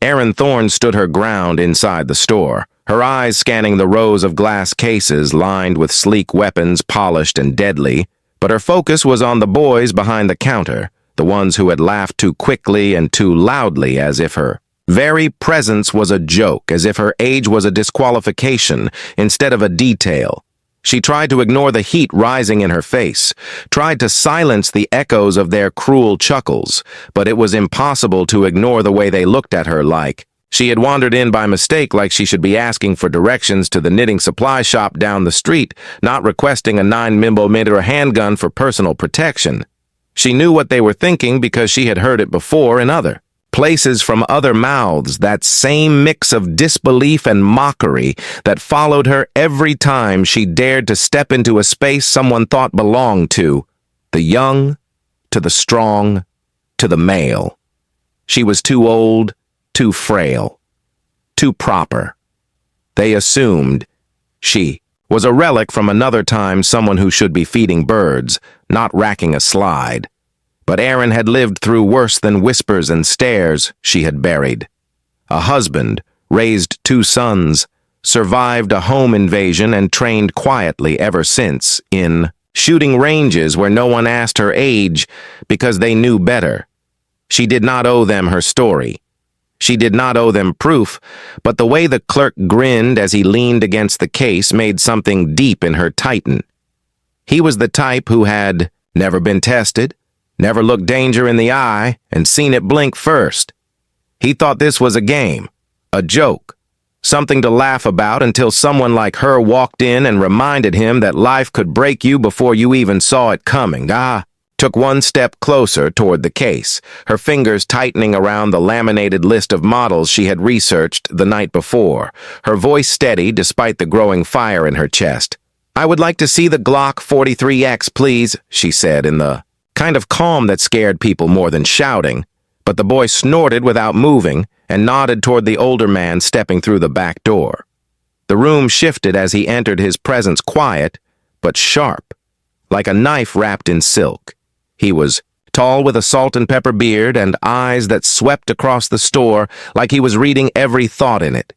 Erin Thorne stood her ground inside the store, her eyes scanning the rows of glass cases lined with sleek weapons, polished and deadly, but her focus was on the boys behind the counter, the ones who had laughed too quickly and too loudly, as if her very presence was a joke, as if her age was a disqualification instead of a detail. She tried to ignore the heat rising in her face, tried to silence the echoes of their cruel chuckles, but it was impossible to ignore the way they looked at her like she had wandered in by mistake, like she should be asking for directions to the knitting supply shop down the street, not requesting a 9mm handgun for personal protection. She knew what they were thinking because she had heard it before in other places from other mouths, that same mix of disbelief and mockery that followed her every time she dared to step into a space someone thought belonged to the young, to the strong, to the male. She was too old, too frail, too proper. They assumed she was a relic from another time, someone who should be feeding birds, not racking a slide. But Erin had lived through worse than whispers and stares she had buried. A husband, raised 2 sons, survived a home invasion and trained quietly ever since in shooting ranges where no one asked her age because they knew better. She did not owe them her story. She did not owe them proof, but the way the clerk grinned as he leaned against the case made something deep in her tighten. He was the type who had never been tested, never looked danger in the eye, and seen it blink first. He thought this was a game, a joke, something to laugh about until someone like her walked in and reminded him that life could break you before you even saw it coming. Took one step closer toward the case, her fingers tightening around the laminated list of models she had researched the night before, her voice steady despite the growing fire in her chest. "I would like to see the Glock 43X, please," she said in the kind of calm that scared people more than shouting, but the boy snorted without moving and nodded toward the older man stepping through the back door. The room shifted as he entered, his presence quiet, but sharp, like a knife wrapped in silk. He was tall with a salt and pepper beard and eyes that swept across the store like he was reading every thought in it.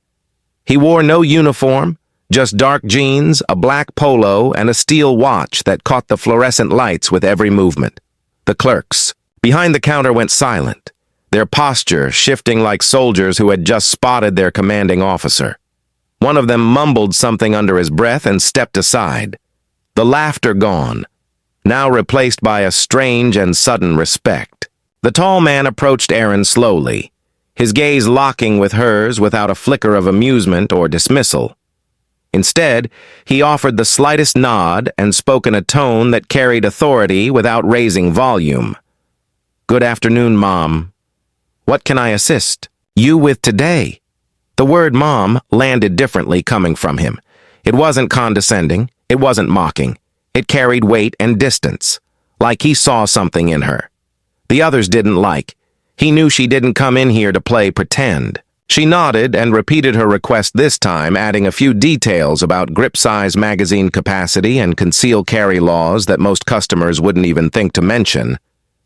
He wore no uniform, just dark jeans, a black polo, and a steel watch that caught the fluorescent lights with every movement. The clerks behind the counter went silent, their posture shifting like soldiers who had just spotted their commanding officer. One of them mumbled something under his breath and stepped aside, the laughter gone, now replaced by a strange and sudden respect. The tall man approached Erin slowly, his gaze locking with hers without a flicker of amusement or dismissal. Instead, he offered the slightest nod and spoke in a tone that carried authority without raising volume. "Good afternoon, Mom. What can I assist you with today?" The word Mom landed differently coming from him. It wasn't condescending, it wasn't mocking. It carried weight and distance, like he saw something in her the others didn't like. He knew she didn't come in here to play pretend. She nodded and repeated her request, this time adding a few details about grip size, magazine capacity, and concealed carry laws that most customers wouldn't even think to mention.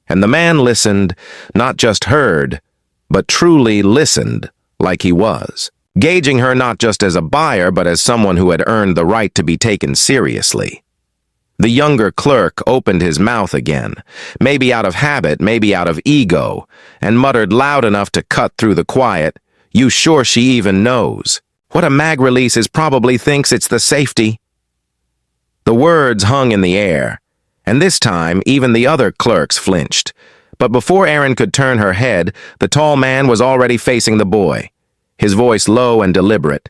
And the man listened, not just heard, but truly listened like he was, gauging her not just as a buyer but as someone who had earned the right to be taken seriously. The younger clerk opened his mouth again, maybe out of habit, maybe out of ego, and muttered loud enough to cut through the quiet, "You sure she even knows? What a mag release is, probably thinks it's the safety." The words hung in the air, and this time even the other clerks flinched. But before Erin could turn her head, the tall man was already facing the boy, his voice low and deliberate.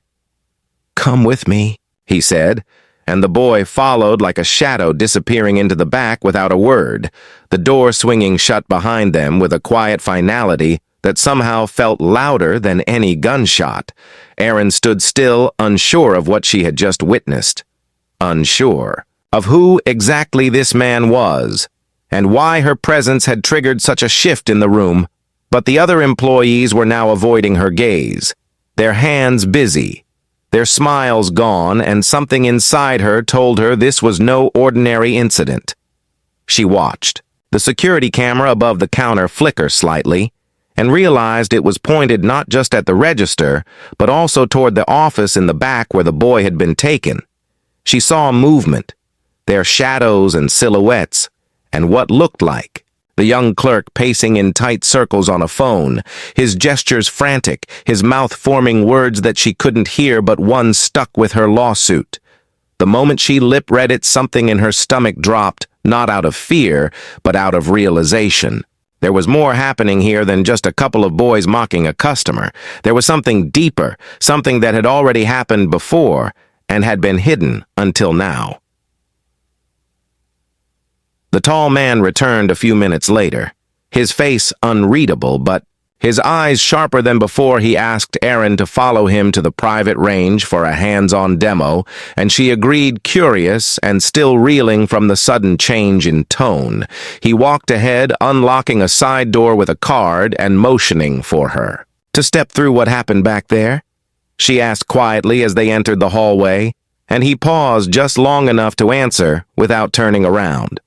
"Come with me," he said, and the boy followed like a shadow, disappearing into the back without a word, the door swinging shut behind them with a quiet finality that somehow felt louder than any gunshot. Erin stood still, unsure of what she had just witnessed, unsure of who exactly this man was, and why her presence had triggered such a shift in the room. But the other employees were now avoiding her gaze, their hands busy, their smiles gone, and something inside her told her this was no ordinary incident. She watched the security camera above the counter flicker slightly, and realized it was pointed not just at the register, but also toward the office in the back where the boy had been taken. She saw movement, their shadows and silhouettes, and what looked like the young clerk pacing in tight circles on a phone, his gestures frantic, his mouth forming words that she couldn't hear but one stuck with her lawsuit. The moment she lip-read it, something in her stomach dropped, not out of fear, but out of realization. There was more happening here than just a couple of boys mocking a customer. There was something deeper, something that had already happened before and had been hidden until now. The tall man returned a few minutes later, his face unreadable, but his eyes sharper than before. He asked Erin to follow him to the private range for a hands-on demo, and she agreed, curious and still reeling from the sudden change in tone. He walked ahead, unlocking a side door with a card and motioning for her. "To step through what happened back there?" she asked quietly as they entered the hallway, and he paused just long enough to answer without turning around.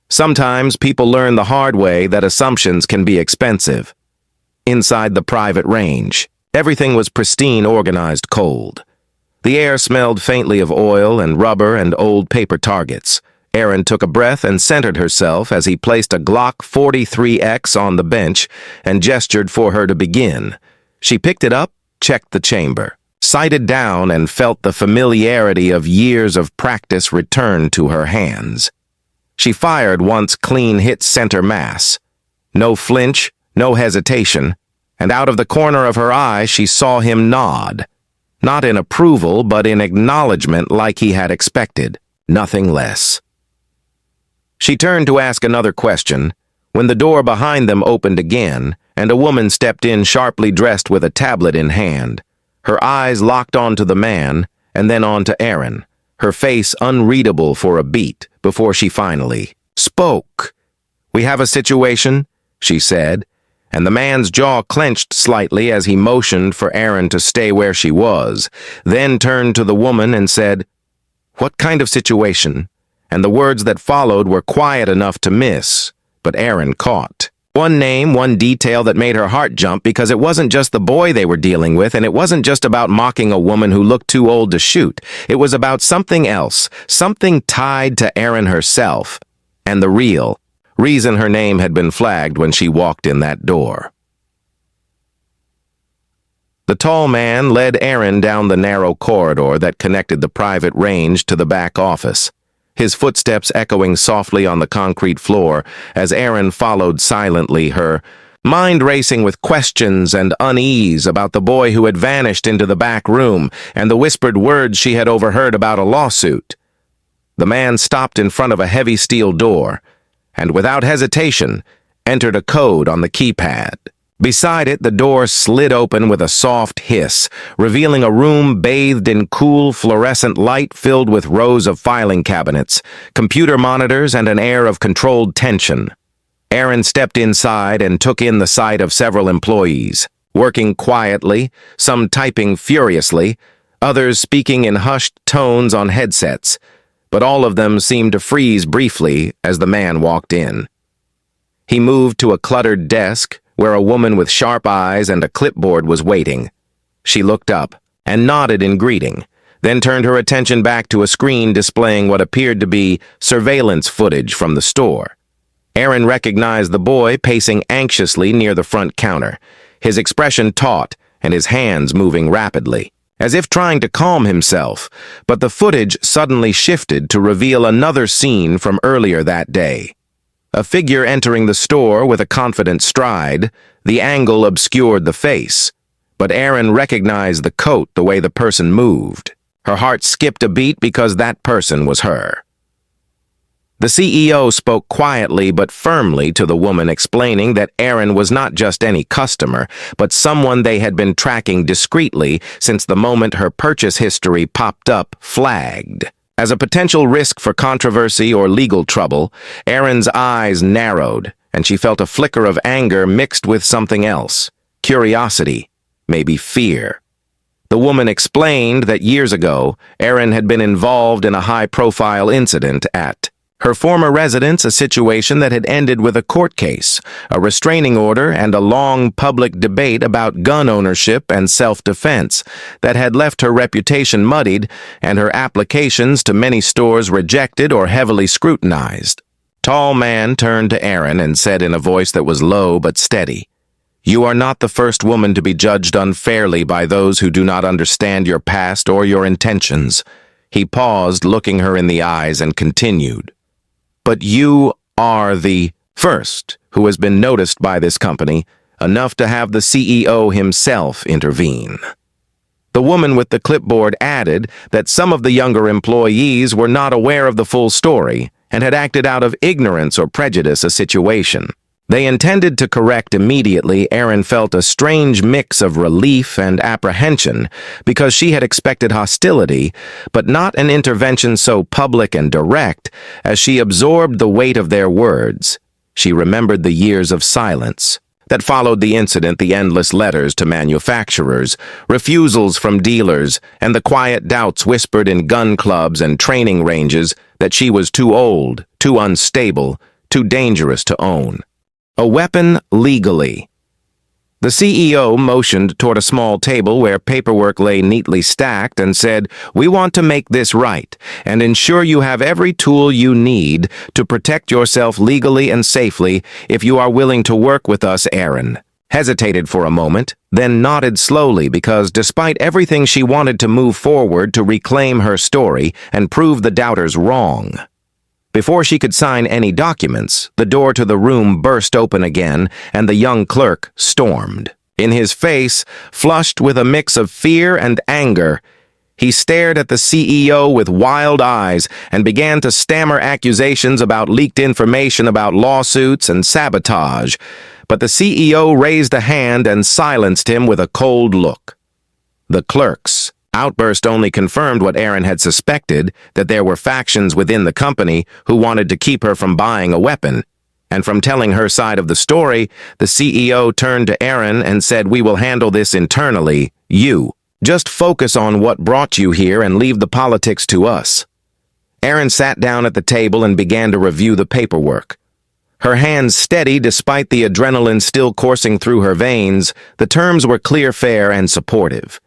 Sometimes people learn the hard way that assumptions can be expensive. Inside the private range, everything was pristine, organized, cold. The air smelled faintly of oil and rubber and old paper targets. Erin took a breath and centered herself as he placed a Glock 43X on the bench and gestured for her to begin. She picked it up, checked the chamber, sighted down, and felt the familiarity of years of practice return to her hands. She fired once, clean hit center mass. No flinch, no hesitation, and out of the corner of her eye she saw him nod. Not in approval, but in acknowledgement, like he had expected, nothing less. She turned to ask another question when the door behind them opened again, and a woman stepped in, sharply dressed with a tablet in hand. Her eyes locked onto the man, and then onto Erin, her face unreadable for a beat before she finally spoke. "We have a situation," she said, and the man's jaw clenched slightly as he motioned for Erin to stay where she was, then turned to the woman and said, "What kind of situation?" And the words that followed were quiet enough to miss, but Erin caught. One name, one detail that made her heart jump, because it wasn't just the boy they were dealing with, and it wasn't just about mocking a woman who looked too old to shoot. It was about something else, something tied to Erin herself, and the reason her name had been flagged when she walked in that door. The tall man led Erin down the narrow corridor that connected the private range to the back office, his footsteps echoing softly on the concrete floor as Erin followed silently, her mind racing with questions and unease about the boy who had vanished into the back room and the whispered words she had overheard about a lawsuit. The man stopped in front of a heavy steel door and, without hesitation, entered a code on the keypad. Beside it, the door slid open with a soft hiss, revealing a room bathed in cool fluorescent light filled with rows of filing cabinets, computer monitors, and an air of controlled tension. Erin stepped inside and took in the sight of several employees, working quietly, some typing furiously, others speaking in hushed tones on headsets, but all of them seemed to freeze briefly as the man walked in. He moved to a cluttered desk where a woman with sharp eyes and a clipboard was waiting. She looked up and nodded in greeting, then turned her attention back to a screen displaying what appeared to be surveillance footage from the store. Erin recognized the boy pacing anxiously near the front counter, his expression taut and his hands moving rapidly, as if trying to calm himself, but the footage suddenly shifted to reveal another scene from earlier that day. A figure entering the store with a confident stride. The angle obscured the face, but Erin recognized the coat, the way the person moved. Her heart skipped a beat because that person was her. The CEO spoke quietly but firmly to the woman, explaining that Erin was not just any customer, but someone they had been tracking discreetly since the moment her purchase history popped up, flagged. As a potential risk for controversy or legal trouble, Erin's eyes narrowed, and she felt a flicker of anger mixed with something else, curiosity, maybe fear. The woman explained that years ago, Erin had been involved in a high-profile incident at Her former residence a situation that had ended with a court case, a restraining order, and a long public debate about gun ownership and self-defense that had left her reputation muddied and her applications to many stores rejected or heavily scrutinized. Tall man turned to Aaron and said in a voice that was low but steady, "You are not the first woman to be judged unfairly by those who do not understand your past or your intentions." He paused, looking her in the eyes, and continued, "But you are the first who has been noticed by this company, enough to have the CEO himself intervene." The woman with the clipboard added that some of the younger employees were not aware of the full story and had acted out of ignorance or prejudice a situation. They intended to correct immediately. Aaron felt a strange mix of relief and apprehension because she had expected hostility, but not an intervention so public and direct. As she absorbed the weight of their words, she remembered the years of silence that followed the incident, the endless letters to manufacturers, refusals from dealers, and the quiet doubts whispered in gun clubs and training ranges that she was too old, too unstable, too dangerous to own a weapon legally. The CEO motioned toward a small table where paperwork lay neatly stacked and said, "We want to make this right and ensure you have every tool you need to protect yourself legally and safely if you are willing to work with us." Aaron hesitated for a moment, then nodded slowly because despite everything she wanted to move forward to reclaim her story and prove the doubters wrong. Before she could sign any documents, the door to the room burst open again, and the young clerk stormed. In his face, flushed with a mix of fear and anger, he stared at the CEO with wild eyes and began to stammer accusations about leaked information about lawsuits and sabotage. But the CEO raised a hand and silenced him with a cold look. The clerk's outburst only confirmed what Aaron had suspected, that there were factions within the company who wanted to keep her from buying a weapon. And from telling her side of the story, the CEO turned to Aaron and said, "We will handle this internally. You just focus on what brought you here and leave the politics to us." Aaron sat down at the table and began to review the paperwork. Her hands steady despite the adrenaline still coursing through her veins. The terms were clear, fair, and supportive.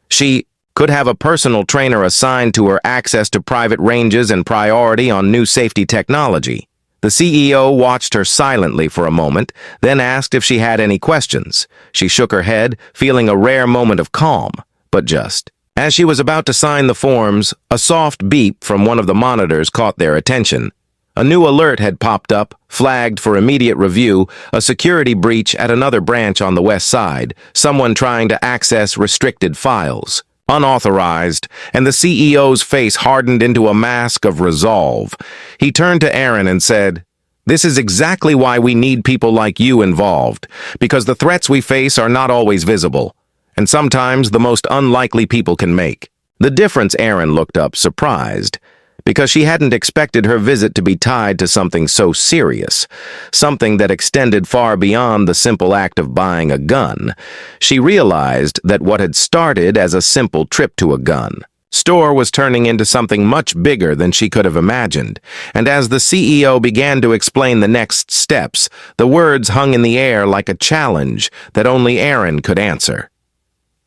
She could have a personal trainer assigned to her, access to private ranges, and priority on new safety technology. The CEO watched her silently for a moment, then asked if she had any questions. She shook her head, feeling a rare moment of calm, but just. As she was about to sign the forms, a soft beep from one of the monitors caught their attention. A new alert had popped up, flagged for immediate review, a security breach at another branch on the west side, someone trying to access restricted files. Unauthorized, and the CEO's face hardened into a mask of resolve. He turned to Aaron and said, "This is exactly why we need people like you involved, because the threats we face are not always visible, and sometimes the most unlikely people can make." The difference. Aaron looked up, surprised, because she hadn't expected her visit to be tied to something so serious, something that extended far beyond the simple act of buying a gun. She realized that what had started as a simple trip to a gun store was turning into something much bigger than she could have imagined, and as the CEO began to explain the next steps, the words hung in the air like a challenge that only Aaron could answer.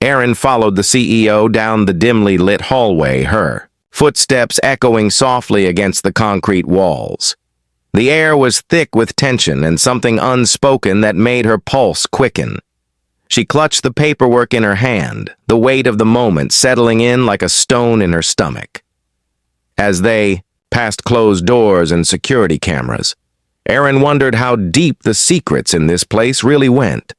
Aaron followed the CEO down the dimly lit hallway, her footsteps echoing softly against the concrete walls. The air was thick with tension and something unspoken that made her pulse quicken. She clutched the paperwork in her hand, the weight of the moment settling in like a stone in her stomach. As they passed closed doors and security cameras, Aaron wondered how deep the secrets in this place really went.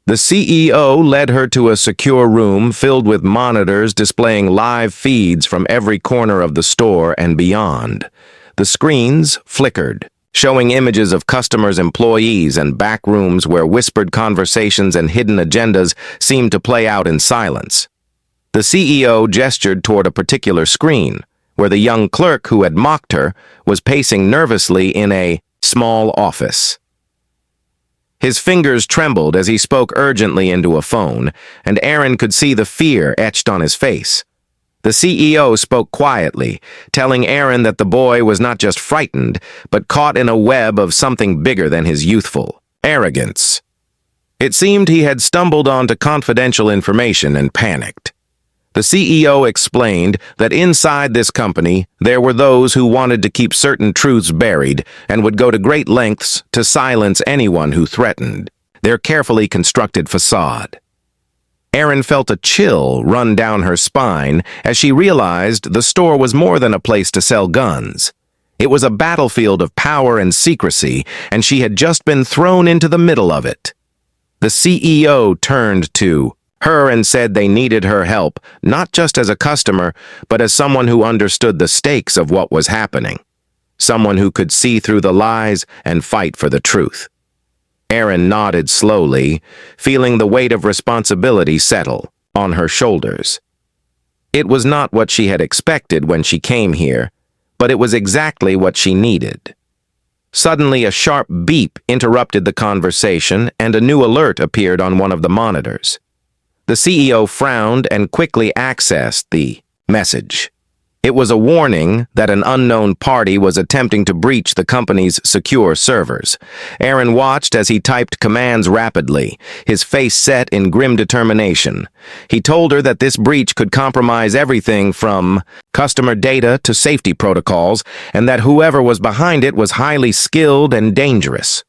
The CEO led her to a secure room filled with monitors displaying live feeds from every corner of the store and beyond. The screens flickered, showing images of customers, employees, and back rooms where whispered conversations and hidden agendas seemed to play out in silence. The CEO gestured toward a particular screen, where the young clerk who had mocked her was pacing nervously in a small office. His fingers trembled as he spoke urgently into a phone, and Aaron could see the fear etched on his face. The CEO spoke quietly, telling Aaron that the boy was not just frightened, but caught in a web of something bigger than his youthful arrogance. It seemed he had stumbled onto confidential information and panicked. The CEO explained that inside this company, there were those who wanted to keep certain truths buried and would go to great lengths to silence anyone who threatened their carefully constructed facade. Aaron felt a chill run down her spine as she realized the store was more than a place to sell guns. It was a battlefield of power and secrecy, and she had just been thrown into the middle of it. The CEO turned to her and said they needed her help, not just as a customer, but as someone who understood the stakes of what was happening. Someone who could see through the lies and fight for the truth. Aaron nodded slowly, feeling the weight of responsibility settle on her shoulders. It was not what she had expected when she came here, but it was exactly what she needed. Suddenly, a sharp beep interrupted the conversation, and a new alert appeared on one of the monitors. The CEO frowned and quickly accessed the message. It was a warning that an unknown party was attempting to breach the company's secure servers. Aaron watched as he typed commands rapidly, his face set in grim determination. He told her that this breach could compromise everything from customer data to safety protocols, and that whoever was behind it was highly skilled and dangerous.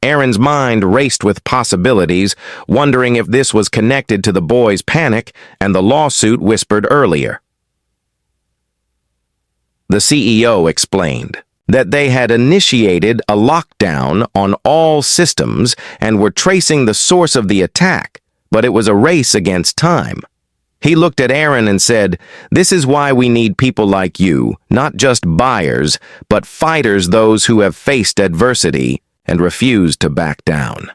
Aaron's mind raced with possibilities, wondering if this was connected to the boy's panic and the lawsuit whispered earlier. The CEO explained that they had initiated a lockdown on all systems and were tracing the source of the attack, but it was a race against time. He looked at Aaron and said, "This is why we need people like you, not just buyers, but fighters, those who have faced adversity and refused to back down."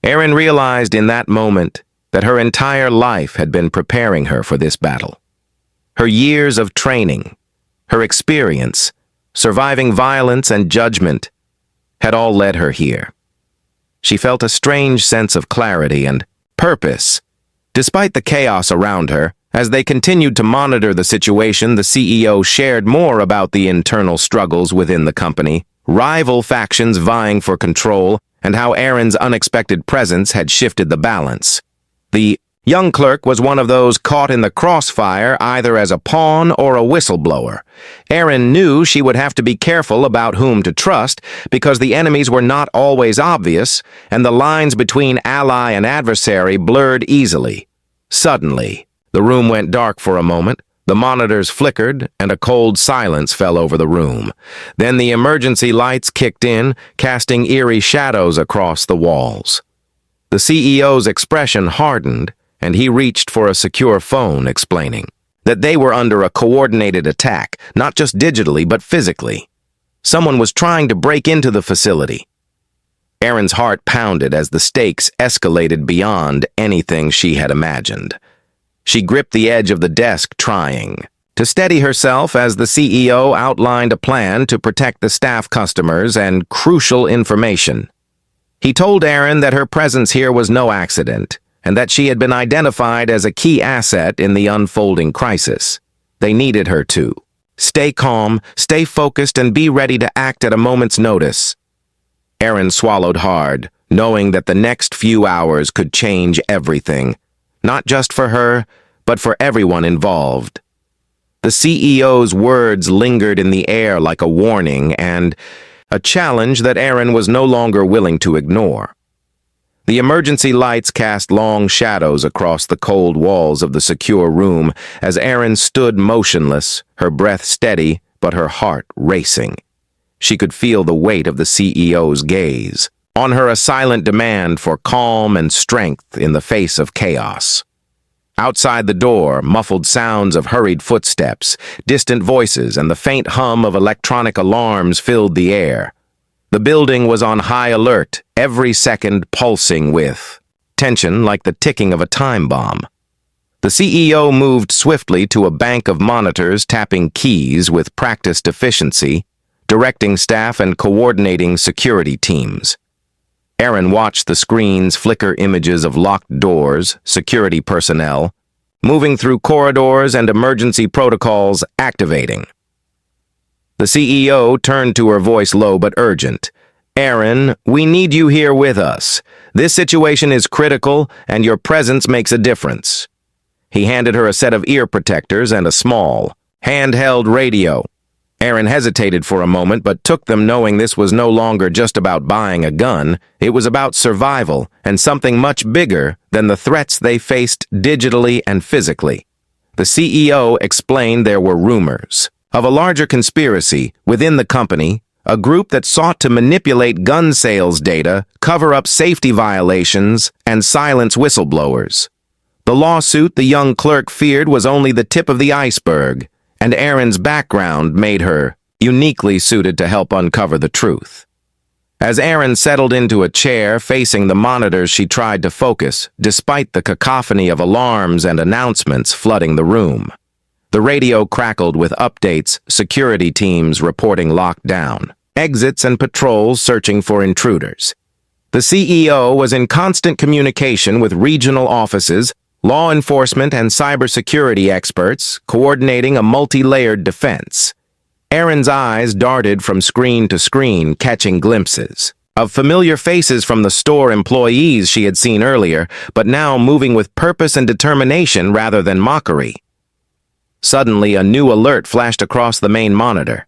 Aaron realized in that moment that her entire life had been preparing her for this battle. Her years of training, her experience, surviving violence and judgment, had all led her here. She felt a strange sense of clarity and purpose. Despite the chaos around her, as they continued to monitor the situation, the CEO shared more about the internal struggles within the company, rival factions vying for control, and how Aaron's unexpected presence had shifted the balance. The young clerk was one of those caught in the crossfire either as a pawn or a whistleblower. Aaron knew she would have to be careful about whom to trust because the enemies were not always obvious and the lines between ally and adversary blurred easily. Suddenly, the room went dark for a moment, the monitors flickered, and a cold silence fell over the room. Then the emergency lights kicked in, casting eerie shadows across the walls. The CEO's expression hardened, and he reached for a secure phone, explaining that they were under a coordinated attack, not just digitally but physically. Someone was trying to break into the facility. Aaron's heart pounded as the stakes escalated beyond anything she had imagined. She gripped the edge of the desk, trying to steady herself as the CEO outlined a plan to protect the staff, customers, and crucial information. He told Aaron that her presence here was no accident, and that she had been identified as a key asset in the unfolding crisis. They needed her to stay calm, stay focused, and be ready to act at a moment's notice. Aaron swallowed hard, knowing that the next few hours could change everything, not just for her, but for everyone involved. The CEO's words lingered in the air like a warning and a challenge that Aaron was no longer willing to ignore. The emergency lights cast long shadows across the cold walls of the secure room as Aaron stood motionless, her breath steady, but her heart racing. She could feel the weight of the CEO's gaze on her, a silent demand for calm and strength in the face of chaos. Outside the door, muffled sounds of hurried footsteps, distant voices, and the faint hum of electronic alarms filled the air. The building was on high alert, every second pulsing with tension like the ticking of a time bomb. The CEO moved swiftly to a bank of monitors, tapping keys with practiced efficiency, directing staff and coordinating security teams. Aaron watched the screens flicker images of locked doors, security personnel, moving through corridors and emergency protocols activating. The CEO turned to her, voice low but urgent. "Erin, we need you here with us. This situation is critical, and your presence makes a difference." He handed her a set of ear protectors and a small, handheld radio. Erin hesitated for a moment but took them, knowing this was no longer just about buying a gun. It was about survival and something much bigger than the threats they faced digitally and physically. The CEO explained there were rumors of a larger conspiracy within the company, a group that sought to manipulate gun sales data, cover up safety violations, and silence whistleblowers. The lawsuit the young clerk feared was only the tip of the iceberg, and Erin's background made her uniquely suited to help uncover the truth. As Erin settled into a chair facing the monitors, she tried to focus, despite the cacophony of alarms and announcements flooding the room. The radio crackled with updates, security teams reporting lockdown, exits and patrols searching for intruders. The CEO was in constant communication with regional offices, law enforcement and cybersecurity experts, coordinating a multi-layered defense. Erin's eyes darted from screen to screen, catching glimpses of familiar faces from the store employees she had seen earlier, but now moving with purpose and determination rather than mockery. Suddenly, a new alert flashed across the main monitor.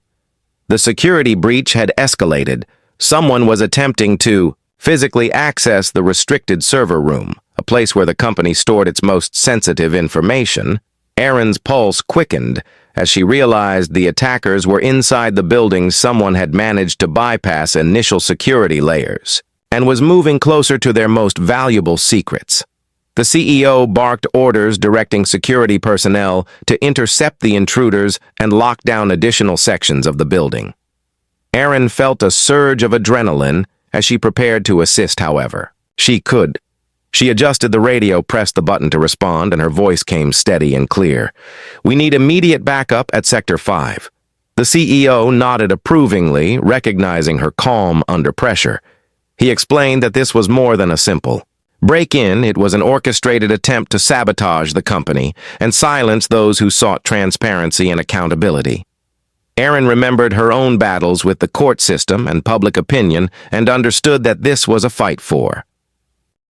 The security breach had escalated. Someone was attempting to physically access the restricted server room, a place where the company stored its most sensitive information. Erin's pulse quickened as she realized the attackers were inside the building. Someone had managed to bypass initial security layers and was moving closer to their most valuable secrets. The CEO barked orders directing security personnel to intercept the intruders and lock down additional sections of the building. Erin felt a surge of adrenaline as she prepared to assist, however. She could. She adjusted the radio, pressed the button to respond, and her voice came steady and clear. "We need immediate backup at Sector 5. The CEO nodded approvingly, recognizing her calm under pressure. He explained that this was more than a simple break-in. It was an orchestrated attempt to sabotage the company and silence those who sought transparency and accountability. Erin remembered her own battles with the court system and public opinion and understood that this was a fight for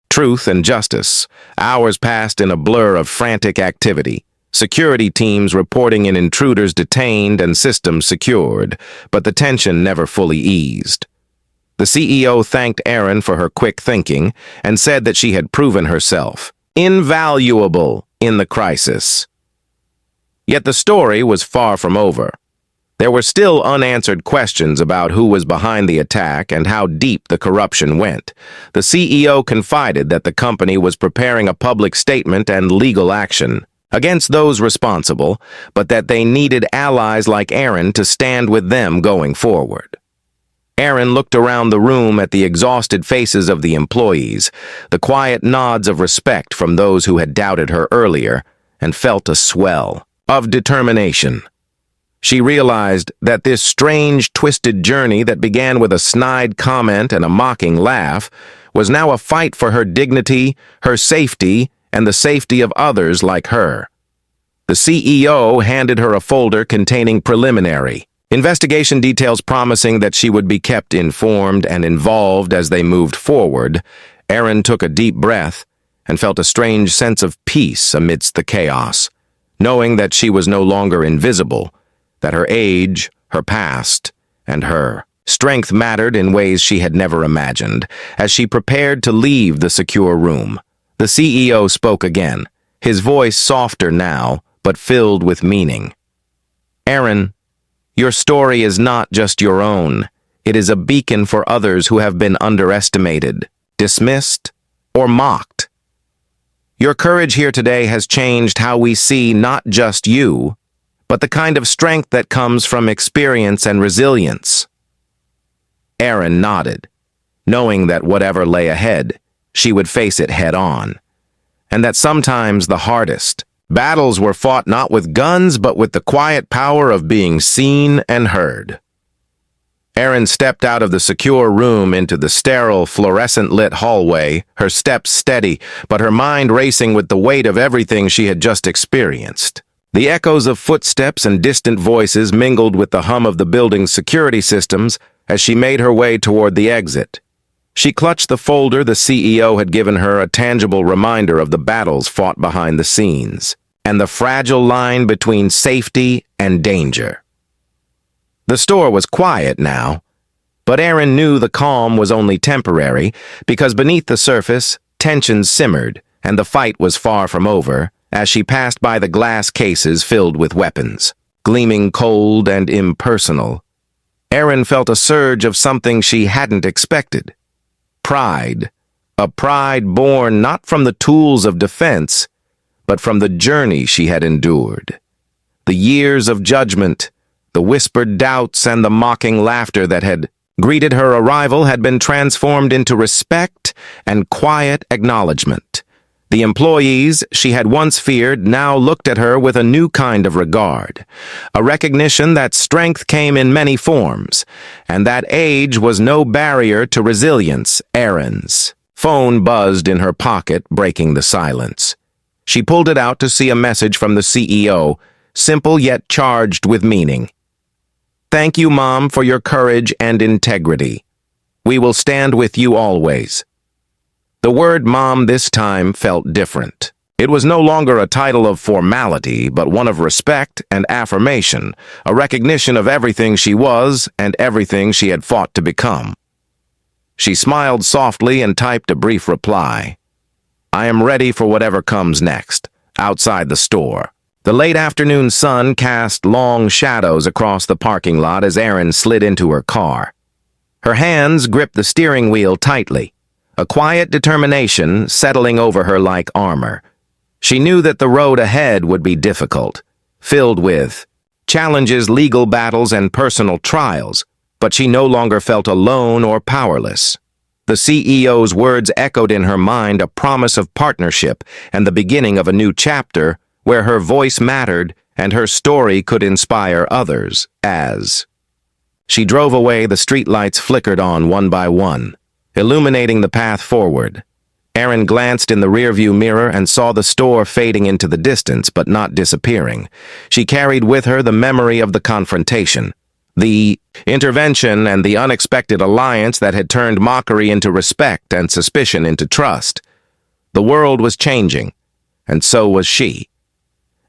truth and justice. Hours passed in a blur of frantic activity. Security teams reporting in intruders detained and systems secured, but the tension never fully eased. The CEO thanked Erin for her quick thinking and said that she had proven herself invaluable in the crisis. Yet the story was far from over. There were still unanswered questions about who was behind the attack and how deep the corruption went. The CEO confided that the company was preparing a public statement and legal action against those responsible, but that they needed allies like Erin to stand with them going forward. Erin looked around the room at the exhausted faces of the employees, the quiet nods of respect from those who had doubted her earlier, and felt a swell of determination. She realized that this strange, twisted journey that began with a snide comment and a mocking laugh was now a fight for her dignity, her safety, and the safety of others like her. The CEO handed her a folder containing preliminary investigation details, promising that she would be kept informed and involved as they moved forward. Erin took a deep breath and felt a strange sense of peace amidst the chaos, knowing that she was no longer invisible, that her age, her past, and her strength mattered in ways she had never imagined. As she prepared to leave the secure room, the CEO spoke again, his voice softer now, but filled with meaning. "Erin, your story is not just your own. It is a beacon for others who have been underestimated, dismissed, or mocked. Your courage here today has changed how we see not just you, but the kind of strength that comes from experience and resilience." Erin nodded, knowing that whatever lay ahead, she would face it head-on, and that sometimes the hardest battles were fought not with guns but with the quiet power of being seen and heard. Erin stepped out of the secure room into the sterile, fluorescent-lit hallway, her steps steady, but her mind racing with the weight of everything she had just experienced. The echoes of footsteps and distant voices mingled with the hum of the building's security systems as she made her way toward the exit. She clutched the folder the CEO had given her, a tangible reminder of the battles fought behind the scenes, and the fragile line between safety and danger. The store was quiet now, but Erin knew the calm was only temporary because beneath the surface, tensions simmered, and the fight was far from over as she passed by the glass cases filled with weapons, gleaming cold and impersonal. Erin felt a surge of something she hadn't expected. Pride. A pride born not from the tools of defense, but from the journey she had endured. The years of judgment, the whispered doubts, and the mocking laughter that had greeted her arrival had been transformed into respect and quiet acknowledgement. The employees she had once feared now looked at her with a new kind of regard, a recognition that strength came in many forms, and that age was no barrier to resilience. Erin's phone buzzed in her pocket, breaking the silence. She pulled it out to see a message from the CEO, simple yet charged with meaning. "Thank you, Mom, for your courage and integrity. We will stand with you always." The word Mom this time felt different. It was no longer a title of formality, but one of respect and affirmation, a recognition of everything she was and everything she had fought to become. She smiled softly and typed a brief reply. "I am ready for whatever comes next." Outside the store, the late afternoon sun cast long shadows across the parking lot as Erin slid into her car. Her hands gripped the steering wheel tightly, a quiet determination settling over her like armor. She knew that the road ahead would be difficult, filled with challenges, legal battles, and personal trials, but she no longer felt alone or powerless. The CEO's words echoed in her mind, a promise of partnership and the beginning of a new chapter where her voice mattered and her story could inspire others. As she drove away, the streetlights flickered on one by one, illuminating the path forward. Erin glanced in the rearview mirror and saw the store fading into the distance, but not disappearing. She carried with her the memory of the confrontation, the intervention, and the unexpected alliance that had turned mockery into respect and suspicion into trust. The world was changing, and so was she.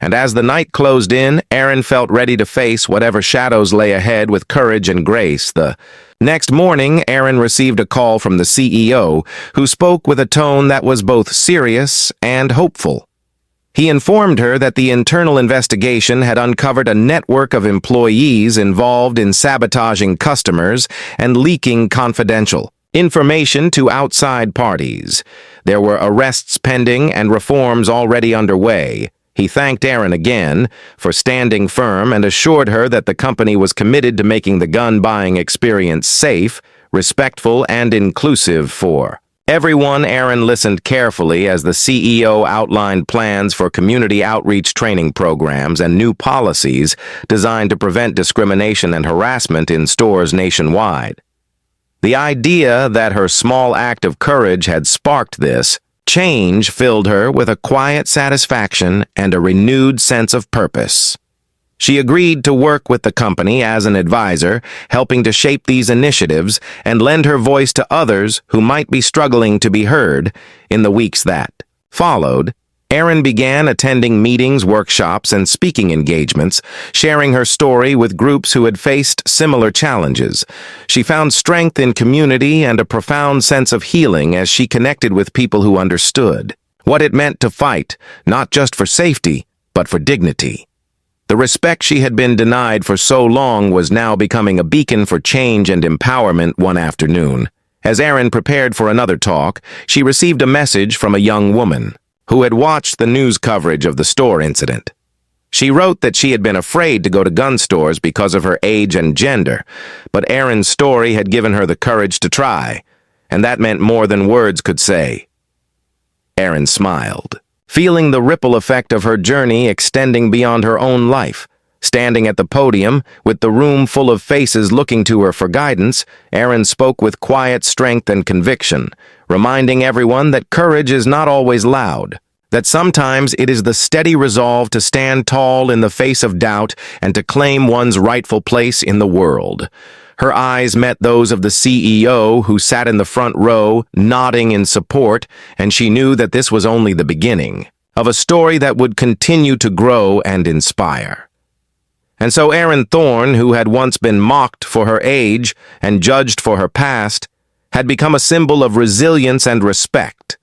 And as the night closed in, Erin felt ready to face whatever shadows lay ahead with courage and grace. The next morning, Erin received a call from the CEO, who spoke with a tone that was both serious and hopeful. He informed her that the internal investigation had uncovered a network of employees involved in sabotaging customers and leaking confidential information to outside parties. There were arrests pending and reforms already underway. He thanked Erin again for standing firm and assured her that the company was committed to making the gun-buying experience safe, respectful, and inclusive for everyone. Erin listened carefully as the CEO outlined plans for community outreach training programs and new policies designed to prevent discrimination and harassment in stores nationwide. The idea that her small act of courage had sparked this change filled her with a quiet satisfaction and a renewed sense of purpose. She agreed to work with the company as an advisor, helping to shape these initiatives and lend her voice to others who might be struggling to be heard. In the weeks that followed, Erin began attending meetings, workshops, and speaking engagements, sharing her story with groups who had faced similar challenges. She found strength in community and a profound sense of healing as she connected with people who understood what it meant to fight, not just for safety, but for dignity. The respect she had been denied for so long was now becoming a beacon for change and empowerment. One afternoon, as Erin prepared for another talk, she received a message from a young woman who had watched the news coverage of the store incident. She wrote that she had been afraid to go to gun stores because of her age and gender, but Erin's story had given her the courage to try, and that meant more than words could say. Erin smiled, feeling the ripple effect of her journey extending beyond her own life. Standing at the podium, with the room full of faces looking to her for guidance, Erin spoke with quiet strength and conviction, reminding everyone that courage is not always loud, that sometimes it is the steady resolve to stand tall in the face of doubt and to claim one's rightful place in the world. Her eyes met those of the CEO, who sat in the front row, nodding in support, and she knew that this was only the beginning of a story that would continue to grow and inspire. And so Erin Thorne, who had once been mocked for her age and judged for her past, had become a symbol of resilience and respect,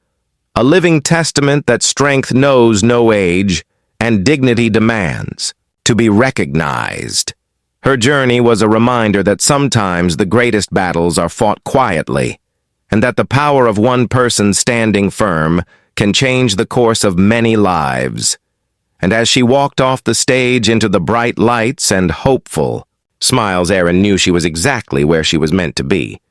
a living testament that strength knows no age and dignity demands to be recognized. Her journey was a reminder that sometimes the greatest battles are fought quietly, and that the power of one person standing firm can change the course of many lives. And as she walked off the stage into the bright lights and hopeful smiles, Erin knew she was exactly where she was meant to be.